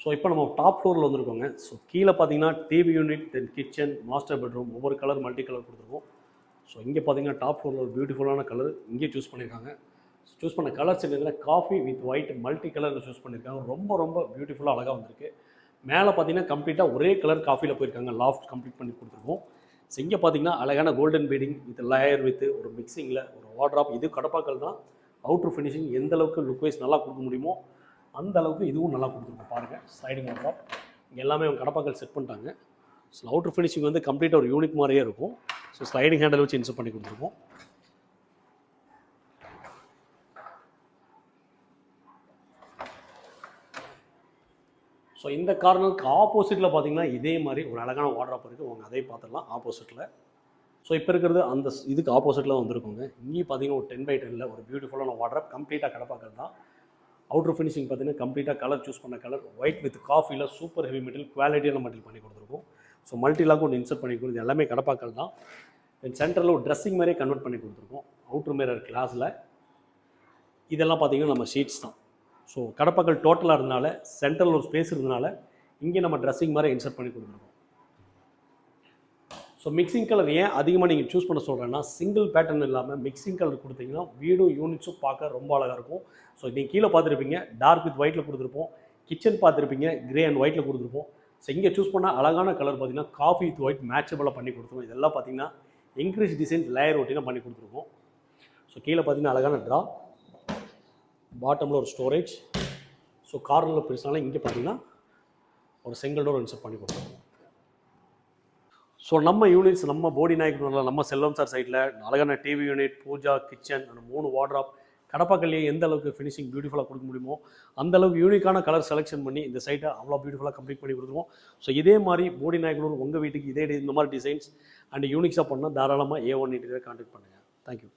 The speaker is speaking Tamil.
ஸோ இப்போ நம்ம டாப் ஃப்ளோரில் வந்துருக்கோங்க. ஸோ கீழே பார்த்தீங்கன்னா டிவி யூனிட், தென் கிச்சன், மாஸ்டர் பெட்ரூம், ஒவ்வொரு கலர் மல்டி கலர் கொடுத்துருக்கோம். ஸோ இங்கே பார்த்தீங்கன்னா டாப் ஃப்ளோரில் ஒரு பியூட்டிஃபுல்லான கலர் இங்கே சூஸ் பண்ணியிருக்காங்க. சூஸ் பண்ண கலர்ஸ் என்னதுன்னா காஃபி வித் ஒயிட் மல்டி கலரில் சூஸ் பண்ணியிருக்காங்க. ரொம்ப ரொம்ப பியூட்டிஃபுல்லாக அழகாக வந்திருக்கு. மேலே பார்த்தீங்கன்னா கம்ப்ளீட்டாக ஒரே கலர் காஃபியில் போயிருக்காங்க. லாஃப்ட் கம்ப்ளீட் பண்ணி கொடுத்துருக்கோம். ஸோ இங்கே பார்த்தீங்கன்னா அழகான golden feeding with layer with ஒரு மிக்சிங்கில் ஒரு வார்ட்ராப். இது கடப்பாக்கள் தான். அவுட்ரு ஃபினிஷிங் எந்த அளவுக்கு லுக் வைஸ் நல்லா கொடுக்க முடியுமோ அந்த அளவுக்கு இதுவும் நல்லா கொடுத்துருக்கோம். பாருங்கள் ஸ்லைடிங் வார்ட்ராப் இங்கே எல்லாமே அவங்க கடப்பாக்கள் செட் பண்ணிட்டாங்க. ஸோ அவுட்ரு ஃபினிஷிங் வந்து கம்ப்ளீட்டாக ஒரு யூனிக் மாதிரியே இருக்கும். ஸோ ஸ்லைடிங் ஹேண்டில் வச்சு இன்சர்ட் பண்ணி கொடுத்துருக்கோம். ஸோ இந்த கார்னருக்கு ஆப்போசிட்டில் பார்த்தீங்கன்னா இதே மாதிரி ஒரு அழகான வார்ட்ராப் இருக்குது. அவங்க அதை பார்த்துடலாம் ஆப்போசிட்டில். ஸோ இப்போ இருக்கிறது அந்த இதுக்கு ஆப்போசிட்டில் வந்துருக்குங்க. இங்கேயும் பார்த்தீங்கன்னா ஒரு 10x10 ஒரு பியூட்டிஃபுல்லான வார்ட்ராப் கம்ப்ளீட்டாக கடப்பாக்கள் தான். அவுட்ரு ஃபினிஷிங் பார்த்தீங்கன்னா கம்ப்ளீட்டாக கலர் சூஸ் பண்ண கலர் ஒயிட் வித் காஃபியில் சூப்பர் ஹெவி மெட்டீரியல் குவாலிட்டியான மெட்டீரியல் பண்ணி கொடுத்துருக்கோம். ஸோ மல்டிலாக் ஒன்று இன்சர்ட் பண்ணி கொடுத்து எல்லாமே கடப்பாக்கள் தான். தென் சென்டரில் ஒரு ட்ரெஸ்ஸிங் மாதிரியே கன்வெர்ட் பண்ணி கொடுத்துருக்கோம். அவுட்ரு மிரர் கிளாஸில் இதெல்லாம் பார்த்தீங்கன்னா நம்ம ஷீட்ஸ் தான். ஸோ கடப்பாக்கள் டோட்டலாக இருந்தனால சென்டரில் ஒரு ஸ்பேஸ் இருந்தனால இங்கே நம்ம ட்ரெஸ்ஸிங் மாதிரி இன்சர்ட் பண்ணி கொடுத்துருக்கோம். ஸோ மிக்சிங் கலர் ஏன் அதிகமாக நீங்கள் சூஸ் பண்ண சொல்கிறேன்னா சிங்கிள் பேட்டர்ன் இல்லாமல் மிக்சிங் கலர் கொடுத்தீங்கன்னா வீடும் யூனிட்ஸும் பார்க்க ரொம்ப அழகாக இருக்கும். ஸோ நீங்கள் கீழே பார்த்துருப்பீங்க டார்க் வித் ஒயிட்டில் கொடுத்துருப்போம். கிச்சன் பார்த்துருப்பீங்க கிரே அண்ட் ஒயிட்டில் கொடுத்துருப்போம். ஸோ இங்கே சூஸ் பண்ணால் அழகான கலர் பார்த்தீங்கன்னா காஃபி வித் ஒயிட் மேட்சபிளாக பண்ணி கொடுத்துருவோம். இதெல்லாம் பார்த்தீங்கன்னா இன்க்ரீஸ் டிசைன் லேயர் ஒட்டினா பண்ணி கொடுத்துருக்கோம். ஸோ கீழே பார்த்தீங்கன்னா அழகான ட்ரா, பாட்டமில் ஒரு ஸ்டோரேஜ். ஸோ கார்னரில் பெருசாலும் இங்கே பார்த்தீங்கன்னா ஒரு சிங்கிள் டோர் இன்சர்ட் பண்ணி கொடுத்துருக்கோம். ஸோ நம்ம யூனிட்ஸ் நம்ம போடி நாயக்கனூரில் நம்ம செல்வம் சார் சைட்டில் அழகான டிவி யூனிட், பூஜா, கிச்சன், அந்த 3 வார்ட்ராப் கடப்பாக்கல்லையே எந்த அளவுக்கு ஃபினிஷிங் பியூட்டிஃபுல்லாக கொடுக்க முடியுமோ அந்த அளவுக்கு யூனிக்கான கலர் செலெக்ஷன் பண்ணி இந்த சைட்டை அவ்வளோ பியூட்டிஃபுல்லாக கம்ப்ளீட் பண்ணி கொடுத்துருவோம். ஸோ இதே மாதிரி போடி நாயக்கனூர் உங்கள் வீட்டுக்கு இதே இந்த மாதிரி டிசைன்ஸ் அண்ட் யூனிக்ஸாக பண்ணால் தாராளமாக A1 கான்டாக்ட் பண்ணுங்கள். தேங்க்யூ.